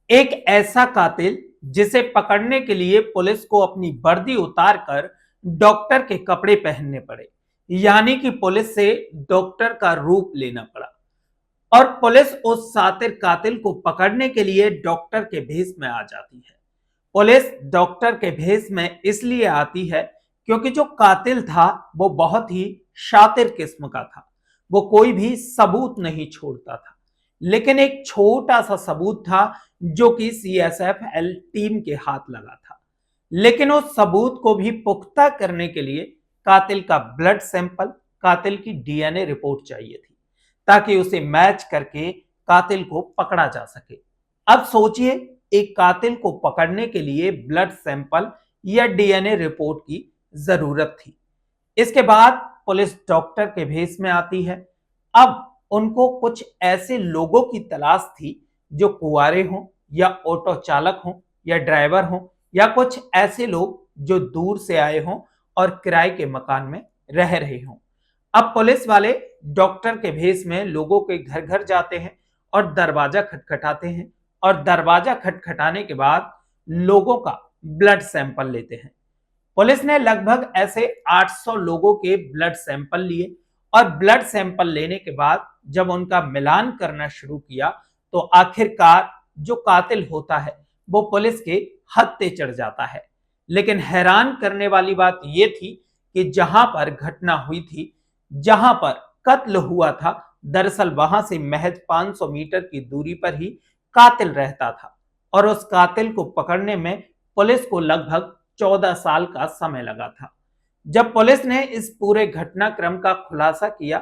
एक ऐसा कातिल जिसे पकड़ने के लिए पुलिस को अपनी वर्दी उतारकर डॉक्टर के कपड़े पहनने पड़े, यानी कि पुलिस से डॉक्टर का रूप लेना पड़ा। और पुलिस उस सातिर कातिल को पकड़ने के लिए डॉक्टर के भेष में आ जाती है। पुलिस डॉक्टर के भेष में इसलिए आती है क्योंकि जो कातिल था वो बहुत ही शातिर किस्म का था। वो कोई भी सबूत नहीं छोड़ता था, लेकिन एक छोटा सा सबूत था जो कि सीएसएफएल टीम के हाथ लगा था। लेकिन उस सबूत को भी पुख्ता करने के लिए कातिल का ब्लड सैंपल, कातिल की डीएनए रिपोर्ट चाहिए थी, ताकि उसे मैच करके कातिल को पकड़ा जा सके। अब सोचिए, एक कातिल को पकड़ने के लिए ब्लड सैंपल या डीएनए रिपोर्ट की जरूरत थी। इसके बाद पुलिस डॉक्टर के भेष में आती है। अब उनको कुछ ऐसे लोगों की तलाश थी जो कुंवारे हों या ऑटो चालक हों या ड्राइवर हों या कुछ ऐसे लोग जो दूर से आए हों और किराए के मकान में रह रहे हों। अब पुलिस वाले डॉक्टर के भेष में लोगों के घर घर जाते हैं और दरवाजा खटखटाते हैं, और दरवाजा खटखटाने के बाद लोगों का ब्लड सैंपल लेते हैं। पुलिस ने लगभग ऐसे 800 लोगों के ब्लड सैंपल लिए, और ब्लड सैंपल लेने के बाद जब उनका मिलान करना शुरू किया तो आखिरकार जो कातिल होता है वो पुलिस के हत्थे चढ़ जाता है। लेकिन हैरान करने वाली बात यह थी कि जहां पर घटना हुई थी, जहां पर कत्ल हुआ था, दरअसल वहां से महज 500 मीटर की दूरी पर ही कातिल रहता था। और उस कातिल को पकड़ने में पुलिस को लगभग 14 साल का समय लगा था। जब पुलिस ने इस पूरे घटनाक्रम का खुलासा किया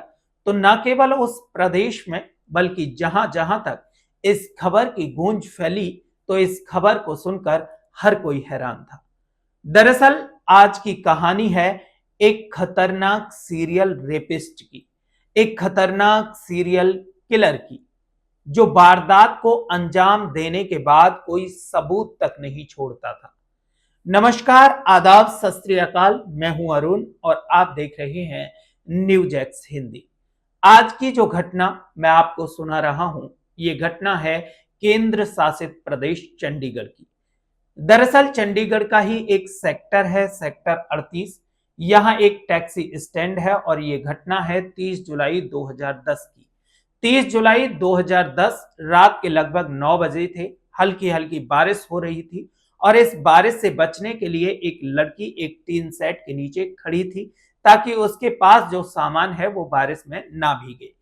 तो न केवल उस प्रदेश में बल्कि जहां जहां तक इस खबर की गूंज फैली, तो इस खबर को सुनकर हर कोई हैरान था। दरअसल आज की कहानी है एक खतरनाक सीरियल रेपिस्ट की, एक खतरनाक सीरियल किलर की, जो वारदात को अंजाम देने के बाद कोई सबूत तक नहीं छोड़ता था। नमस्कार, आदाब, सत श्री अकाल। मैं हूं अरुण और आप देख रहे हैं न्यूज एक्स हिंदी। आज की जो घटना मैं आपको सुना रहा हूं, ये घटना है केंद्र शासित प्रदेश चंडीगढ़ की। दरअसल चंडीगढ़ का ही एक सेक्टर है, सेक्टर 38। यहाँ एक टैक्सी स्टैंड है और ये घटना है 30 जुलाई 2010 की। 30 जुलाई 2010 रात के लगभग 9 बजे थे। हल्की हल्की बारिश हो रही थी और इस बारिश से बचने के लिए एक लड़की एक टीन सेट के नीचे खड़ी थी, ताकि उसके पास जो सामान है वो बारिश में ना भीगे।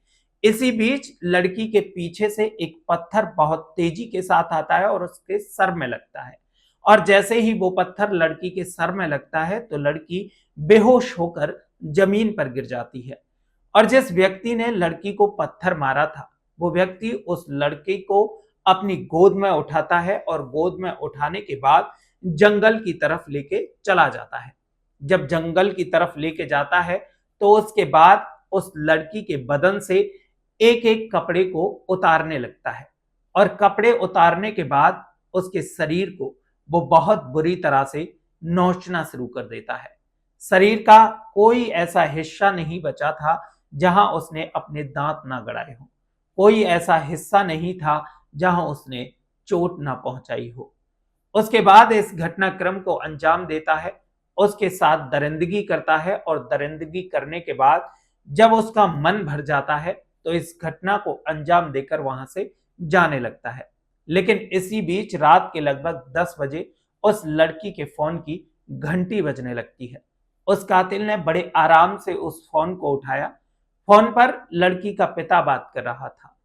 इसी बीच लड़की के पीछे से एक पत्थर बहुत तेजी के साथ आता है और उसके सर में लगता है। और जैसे ही वो पत्थर लड़की के सर में लगता है तो लड़की बेहोश होकर जमीन पर गिर जाती है। और जिस व्यक्ति ने लड़की को पत्थर मारा था, वो व्यक्ति उस लड़की को अपनी गोद में उठाता है और गोद में उठाने के बाद जंगल की तरफ लेके चला जाता है। जब जंगल की तरफ लेके जाता है तो उसके बाद उस लड़की के बदन से एक एक कपड़े को उतारने लगता है, और कपड़े उतारने के बाद उसके शरीर को वो बहुत बुरी तरह से नोचना शुरू कर देता है। शरीर का कोई ऐसा हिस्सा नहीं बचा था जहां उसने अपने दांत ना गड़ाए हों, कोई ऐसा हिस्सा नहीं था जहां उसने चोट ना पहुंचाई हो। उसके बाद इस घटनाक्रम को अंजाम देता है, उसके साथ दरिंदगी करता है, और दरिंदगी करने के बाद जब उसका मन भर जाता है तो इस घटना को अंजाम देकर वहां से जाने लगता है। लेकिन इसी बीच रात के लगभग 10 बजे उस लड़की के फोन की घंटी बजने लगती है। उस कातिल ने बड़े आराम से उस फोन को उठाया। फोन पर लड़की का पिता बात कर रहा था।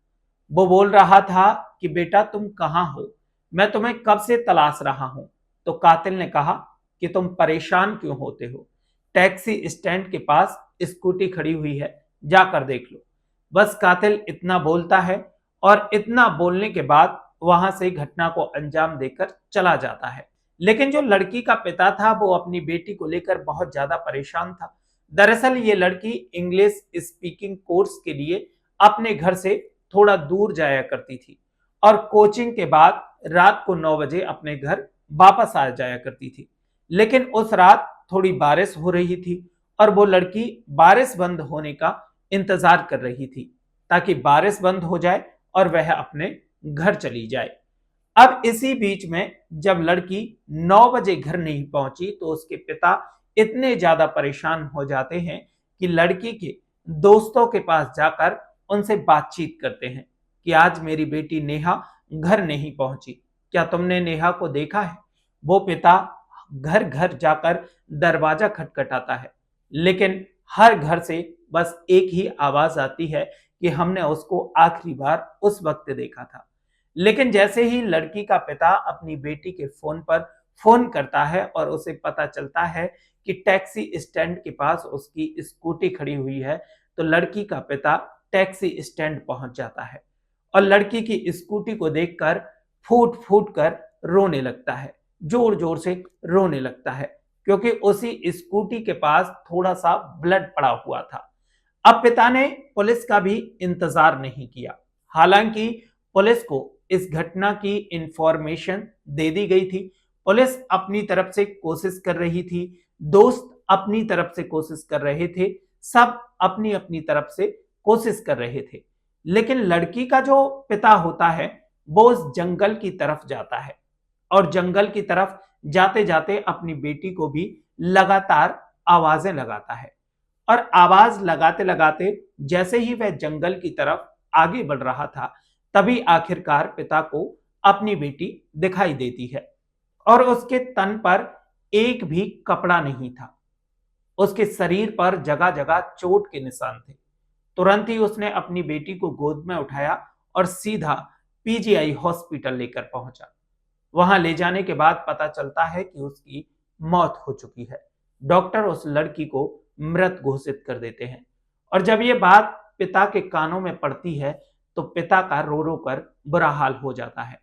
वो बोल रहा था कि बेटा तुम कहां हो, मैं तुम्हें कब से तलाश रहा हूं। तो कातिल ने कहा कि तुम परेशान क्यों होते हो, टैक्सी स्टैंड के पास स्कूटी खड़ी हुई है, जाकर देख लो। बस कातिल इतना बोलता है और इतना बोलने के बाद वहां से घटना को अंजाम देकर चला जाता है। लेकिन जो लड़की का पिता था वो अपनी बेटी को लेकर बहुत ज्यादा परेशान था। दरअसल ये लड़की इंग्लिश स्पीकिंग कोर्स के लिए अपने घर से थोड़ा दूर जाया करती थी और कोचिंग के बाद रात को 9 बजे अपने घर वापस आ जाया करती थी। लेकिन उस रात थोड़ी बारिश हो रही थी और वो लड़की बारिश बंद होने का इंतजार कर रही थी, ताकि बारिश बंद हो जाए और वह अपने घर चली जाए। अब इसी बीच में जब लड़की 9 बजे घर नहीं पहुंची तो उसके पिता इतने ज्यादा परेशान हो जाते हैं कि लड़की के दोस्तों के पास जाकर उनसे बातचीत करते हैं कि आज मेरी बेटी नेहा घर नहीं पहुंची, क्या तुमने नेहा को देखा है? वो पिता घर घर जाकर दरवाजा खटखटाता है, लेकिन हर घर से बस एक ही आवाज आती है कि हमने उसको आखिरी बार उस वक्त देखा था। लेकिन जैसे ही लड़की का पिता अपनी बेटी के फोन पर फोन करता है और उसे पता चलता है कि टैक्सी स्टैंड के पास उसकी स्कूटी खड़ी हुई है, तो लड़की का पिता टैक्सी स्टैंड पहुंच जाता है और लड़की की स्कूटी को देखकर फूट फूट कर रोने लगता है, जोर जोर से रोने लगता है, क्योंकि उसी स्कूटी के पास थोड़ा सा ब्लड पड़ा हुआ था। अब पिता ने पुलिस का भी इंतजार नहीं किया। हालांकि पुलिस को इस घटना की इंफॉर्मेशन दे दी गई थी, पुलिस अपनी तरफ से कोशिश कर रही थी, दोस्त अपनी तरफ से कोशिश कर रहे थे, सब अपनी अपनी तरफ से कोशिश कर रहे थे। लेकिन लड़की का जो पिता होता है वो उस जंगल की तरफ जाता है और जंगल की तरफ जाते जाते अपनी बेटी को भी लगातार आवाजें लगाता है और आवाज लगाते लगाते जैसे ही वह जंगल की तरफ आगे बढ़ रहा था, तभी आखिरकार पिता को अपनी बेटी दिखाई देती है और उसके तन पर एक भी कपड़ा नहीं था। उसके शरीर पर जगह जगह चोट के निशान थे। तुरंत ही उसने अपनी बेटी को गोद में उठाया और सीधा पीजीआई हॉस्पिटल लेकर पहुंचा। वहां ले जाने के बाद पता चलता है कि उसकी मौत हो चुकी है। डॉक्टर उस लड़की को मृत घोषित कर देते हैं और जब ये बात पिता के कानों में पड़ती है तो पिता का रो रो कर बुरा हाल हो जाता है।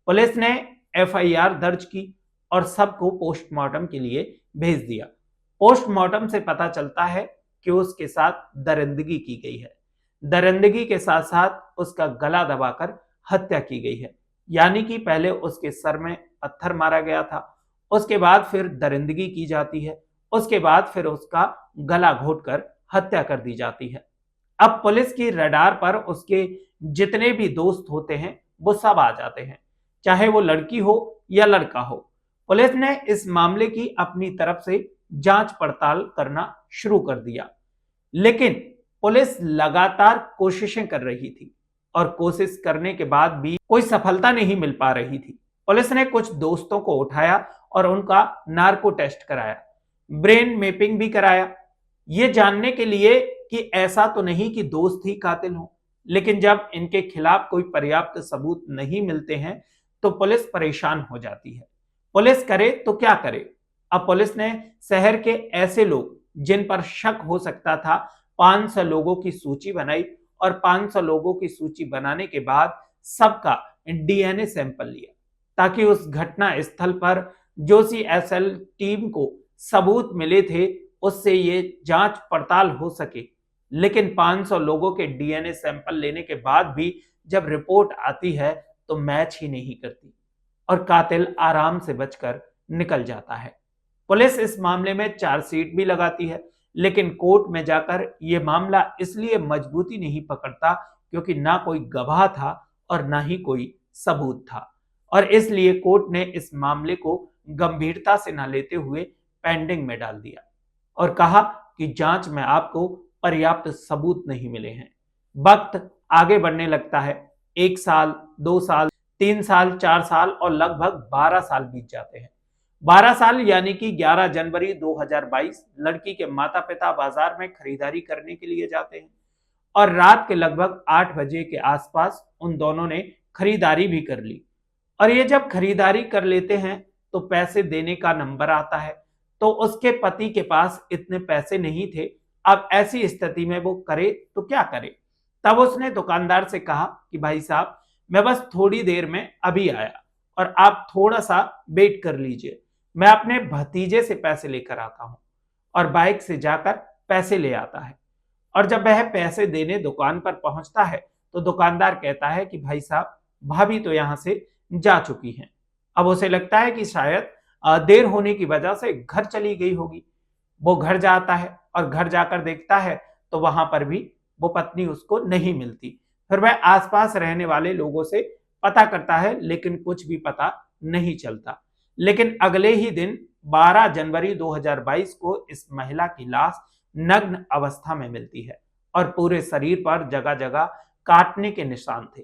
पुलिस ने एफआईआर दर्ज की और सबको पोस्टमार्टम के लिए भेज दिया। पोस्टमार्टम से पता चलता है कि उसके साथ दरिंदगी की गई है। दरिंदगी के साथ साथ उसका गला दबाकर हत्या की गई है, यानी कि पहले उसके सर में पत्थर मारा गया था, उसके बाद फिर दरिंदगी की जाती है, उसके बाद फिर उसका गला घोटकर हत्या कर दी जाती है। अब पुलिस की रडार पर उसके जितने भी दोस्त होते हैं वो सब आ जाते हैं, चाहे वो लड़की हो या लड़का हो। पुलिस ने इस मामले की अपनी तरफ से जांच पड़ताल करना शुरू कर दिया, लेकिन पुलिस लगातार कोशिशें कर रही थी और कोशिश करने के बाद भी कोई सफलता नहीं मिल पा रही थी। पुलिस ने कुछ दोस्तों को उठाया और उनका नार्को टेस्ट कराया, ब्रेन मैपिंग भी कराया, ये जानने के लिए कि ऐसा तो नहीं कि दोस्त ही कातिल हों। लेकिन जब इनके खिलाफ कोई पर्याप्त सबूत नहीं मिलते हैं तो पुलिस परेशान हो जाती है। पुलिस करे तो क्या करे? अब पुलिस ने शहर के ऐसे लोग जिन पर शक हो सकता था 500 लोगों की सूची बनाई और 500 लोगों की सूची बनाने के बाद सबका डीएनए सैंपल लिया ताकि उस घटना स्थल पर जो सीएसएल टीम को सबूत मिले थे उससे ये जांच पड़ताल हो सके। लेकिन 500 लोगों के डीएनए सैंपल लेने के बाद भी जब रिपोर्ट आती है तो मैच ही नहीं करती और कातिल आराम से बचकर निकल जाता है। पुलिस इस मामले में चार्जशीट भी लगाती है, लेकिन कोर्ट में जाकर यह मामला इसलिए मजबूती नहीं पकड़ता क्योंकि ना कोई गवाह था और ना ही कोई सबूत था और इसलिए कोर्ट ने इस मामले को गंभीरता से न लेते हुए पेंडिंग में डाल दिया और कहा कि जांच में आपको पर्याप्त सबूत नहीं मिले हैं। वक्त आगे बढ़ने लगता है, 1 साल, 2 साल, 3 साल, 4 साल और लगभग 12 साल बीत जाते हैं। 12 साल यानी कि 11 जनवरी 2022 लड़की के माता पिता बाजार में खरीदारी करने के लिए जाते हैं और रात के लगभग 8 बजे के आसपास उन दोनों ने खरीदारी भी कर ली और ये जब खरीदारी कर लेते हैं तो पैसे देने का नंबर आता है, तो उसके पति के पास इतने पैसे नहीं थे। अब ऐसी स्थिति में वो करे तो क्या करे? तब उसने दुकानदार से कहा कि भाई साहब, मैं बस थोड़ी देर में अभी आया और आप थोड़ा सा वेट कर लीजिए, मैं अपने भतीजे से पैसे लेकर आता हूं और बाइक से जाकर पैसे ले आता है। और जब वह पैसे देने दुकान पर पहुंचता है तो दुकानदार कहता है कि भाई साहब, भाभी तो यहां से जा चुकी हैं। अब उसे लगता है कि शायद देर होने की वजह से घर चली गई होगी। वो घर जाता है और घर जाकर देखता है तो वहां पर भी वो पत्नी उसको नहीं मिलती। फिर वह आसपास रहने वाले लोगों से पता करता है, लेकिन कुछ भी पता नहीं चलता। लेकिन अगले ही दिन 12 जनवरी 2022 को इस महिला की लाश नग्न अवस्था में मिलती है और पूरे शरीर पर जगह जगह काटने के निशान थे।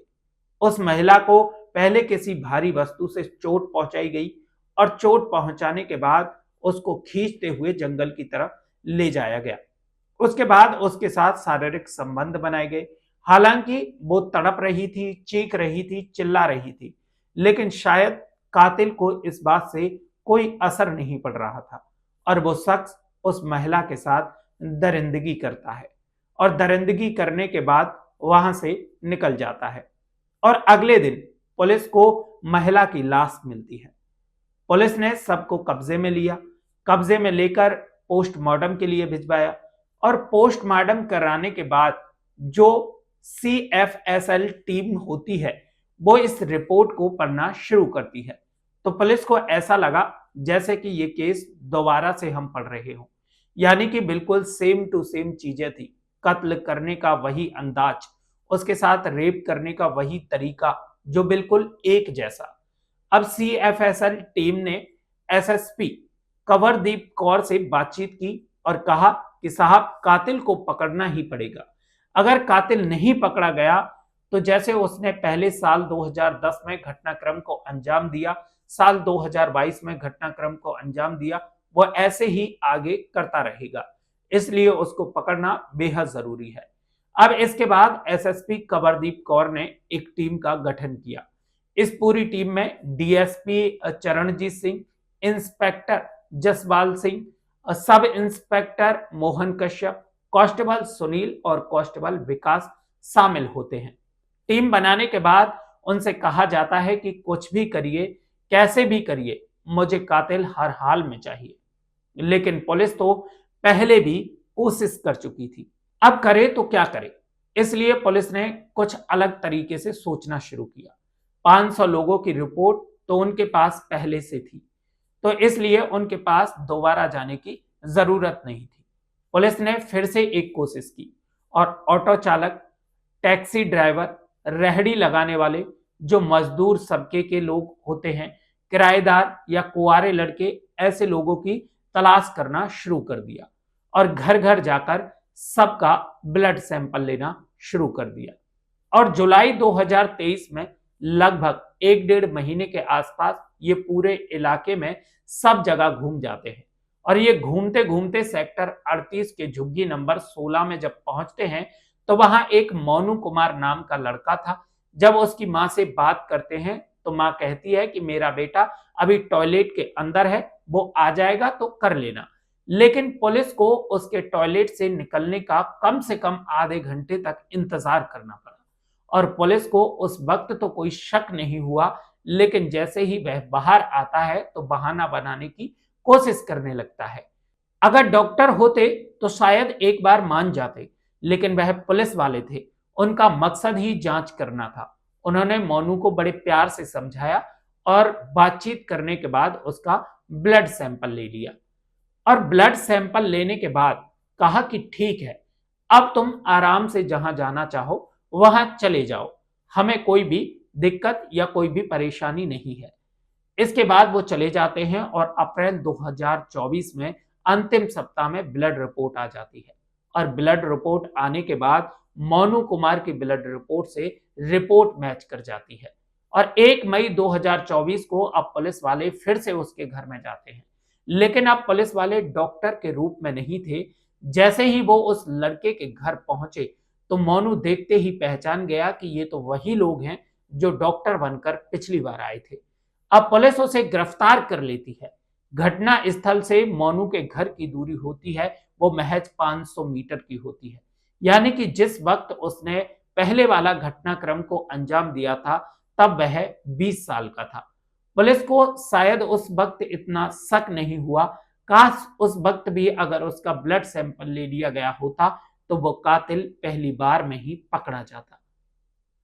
उस महिला को पहले किसी भारी वस्तु से चोट पहुंचाई गई और चोट पहुंचाने के बाद उसको खींचते हुए जंगल की तरफ ले जाया गया। उसके बाद उसके साथ शारीरिक संबंध बनाए गए। हालांकि वो तड़प रही थी, चीख रही थी, चिल्ला रही थी, लेकिन शायद कातिल को इस बात से कोई असर नहीं पड़ रहा था और वो शख्स उस महिला के साथ दरिंदगी करता है और दरिंदगी करने के बाद वहां से निकल जाता है। और अगले दिन पुलिस को महिला की लाश मिलती है। पुलिस ने सबको कब्जे में लिया, कब्जे में लेकर पोस्टमार्टम के लिए भिजवाया और पोस्टमार्टम कराने के बाद जो CFSL टीम होती है वो इस रिपोर्ट को पढ़ना शुरू करती है। तो पुलिस को ऐसा लगा जैसे कि ये केस दोबारा से हम पढ़ रहे हो, यानी कि बिल्कुल सेम टू सेम चीजें थी। कत्ल करने का वही अंदाज, उसके साथ रेप करने का वही तरीका, जो बिल्कुल एक जैसा। अब CFSL टीम ने SSP कंवरदीप कौर से बातचीत की और कहा कि साहब, कातिल को पकड़ना ही पड़ेगा। अगर कातिल नहीं पकड़ा गया तो जैसे उसने पहले साल 2010 में घटनाक्रम को अंजाम दिया, साल 2022 में घटनाक्रम को अंजाम दिया, वो ऐसे ही आगे करता रहेगा। इसलिए उसको पकड़ना बेहद जरूरी है। अब इसके बाद SSP कंवरदीप कौर ने एक टीम का गठन किया। इस पूरी टीम में DSP Charanjit Singh, inspector Jaspal Singh, sub inspector Mohan Kashyap, constable Sunil और कांस्टेबल विकास शामिल होते हैं। टीम बनाने के बाद उनसे कहा जाता है कि कुछ भी करिए, कैसे भी करिए, मुझे कातिल हर हाल में चाहिए। लेकिन पुलिस तो पहले भी कोशिश कर चुकी थी, अब करे तो क्या करे। इसलिए पुलिस ने कुछ अलग तरीके से सोचना शुरू किया। 500 लोगों की रिपोर्ट तो उनके पास पहले से थी, तो इसलिए उनके पास दोबारा जाने की जरूरत नहीं थी। पुलिस ने फिर से एक कोशिश की और ऑटो चालक, टैक्सी ड्राइवर, रेहड़ी लगाने वाले, जो मजदूर सबके के लोग होते हैं, किराएदार या कुंवारे लड़के, ऐसे लोगों की तलाश करना शुरू कर दिया और घर घर जाकर सबका ब्लड सैंपल लेना शुरू कर दिया। और जुलाई 2023 में लगभग 1-1.5 महीने के आसपास ये पूरे इलाके में सब जगह घूम जाते हैं और ये घूमते घूमते सेक्टर 38 के झुग्गी नंबर 16 में जब पहुंचते हैं तो वहां एक मोनू कुमार नाम का लड़का था। जब उसकी मां से बात करते हैं तो मां कहती है कि मेरा बेटा अभी टॉयलेट के अंदर है, वो आ जाएगा तो कर लेना। लेकिन पुलिस को उसके टॉयलेट से निकलने का कम से कम आधे घंटे तक इंतजार करना पड़ा और पुलिस को उस वक्त तो कोई शक नहीं हुआ, लेकिन जैसे ही वह बाहर आता है तो बहाना बनाने की कोशिश करने लगता है। अगर डॉक्टर होते तो शायद एक बार मान जाते, लेकिन वह पुलिस वाले थे, उनका मकसद ही जांच करना था। उन्होंने मोनू को बड़े प्यार से समझाया और बातचीत करने के बाद उसका ब्लड सैंपल ले लिया और ब्लड सैंपल लेने के बाद कहा कि ठीक है, अब तुम आराम से जहां जाना चाहो वहां चले जाओ, हमें कोई भी दिक्कत या कोई भी परेशानी नहीं है। इसके बाद वो चले जाते हैं और अप्रैल 2024 में अंतिम सप्ताह में ब्लड रिपोर्ट आ जाती है और ब्लड रिपोर्ट आने के बाद मोनू कुमार की ब्लड रिपोर्ट से रिपोर्ट मैच कर जाती है और 1 मई 2024 को अब पुलिस वाले फिर से उसके घर में जाते हैं। लेकिन अब पुलिस वाले डॉक्टर के रूप में नहीं थे। जैसे ही वो उस लड़के के घर पहुंचे तो मोनू देखते ही पहचान गया कि ये तो वही लोग हैं जो डॉक्टर बनकर पिछली बार आए थे। अब पुलिस उसे गिरफ्तार कर लेती है। घटना स्थल से मोनू के घर की दूरी होती है वो महज 500 मीटर की होती है, यानी कि जिस वक्त उसने पहले वाला घटनाक्रम को अंजाम दिया था तब वह 20 साल का था। पुलिस को शायद उस वक्त इतना शक नहीं हुआ, काश उस वक्त भी अगर उसका ब्लड सैंपल ले लिया गया होता तो वो कातिल पहली बार में ही पकड़ा जाता।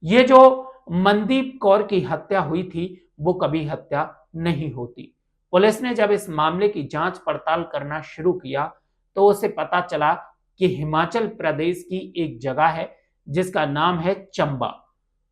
ये जो मनदीप कौर की हत्या हुई थी वो कभी हत्या नहीं होती। पुलिस ने जब इस मामले की जांच पड़ताल करना शुरू किया तो उसे पता चला कि हिमाचल प्रदेश की एक जगह है जिसका नाम है चंबा।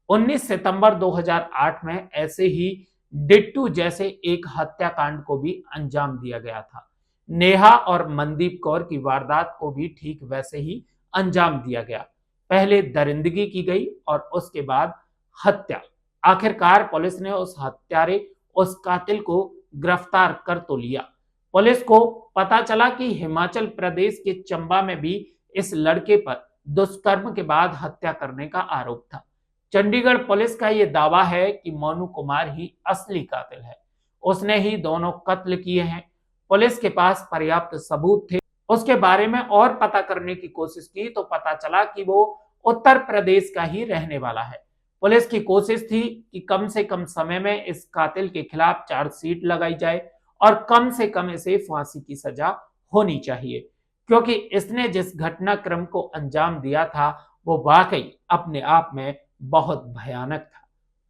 19 सितंबर 2008 में ऐसे ही डिट्टू जैसे एक हत्याकांड को भी अंजाम दिया गया था। नेहा और मनदीप कौर की वारदात को भी ठीक वैसे ही अंजाम दिया गया। पहले दरिंदगी की गई और उसके बाद हत्या। आखिरकार पुलिस ने उस हत्यारे, उस कातिल को गिरफ्तार कर तो लिया। पुलिस को पता चला कि हिमाचल प्रदेश के चंबा में भी इस लड़के पर दुष्कर्म के बाद हत्या करने का आरोप था। चंडीगढ़ पुलिस का यह दावा है कि मोनू कुमार ही असली कातिल है। उसने ही दोनों कत्ल किए हैं। पुलिस के पास पर्याप्त सबूत थे। उसके बारे में और पता करने की कोशिश की तो पता चला कि वो उत्तर प्रदेश का ही रहने वाला है। पुलिस की कोशिश थी कि कम से कम समय में इस कातिल के खिलाफ चार्जशीट लगाई जाए और कम से कम इसे फांसी की सजा होनी चाहिए, क्योंकि इसने जिस घटनाक्रम को अंजाम दिया था वो वाकई अपने आप में बहुत भयानक था।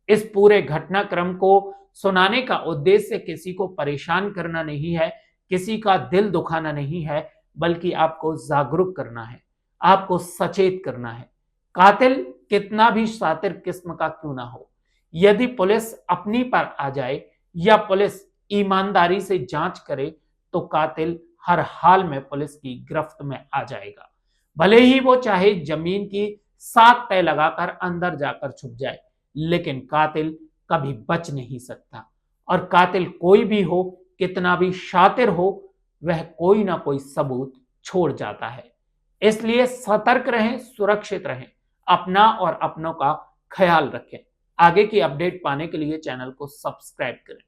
इस पूरे घटनाक्रम को सुनाने का उद्देश्य किसी को परेशान करना नहीं है, किसी का दिल दुखाना नहीं है, बल्कि आपको जागरूक करना है, आपको सचेत करना है। कातिल कितना भी शातिर किस्म का क्यों ना हो, यदि पुलिस अपनी पर आ जाए या पुलिस ईमानदारी से जांच करे तो कातिल हर हाल में पुलिस की गिरफ्त में आ जाएगा। भले ही वो चाहे जमीन की 7 तह लगाकर अंदर जाकर छुप जाए, लेकिन कातिल कभी बच नहीं सकता। और कातिल कोई भी हो, कितना भी शातिर हो, वह कोई ना कोई सबूत छोड़ जाता है। इसलिए सतर्क रहें, सुरक्षित रहें, अपना और अपनों का ख्याल रखें। आगे की अपडेट पाने के लिए चैनल को सब्सक्राइब करें।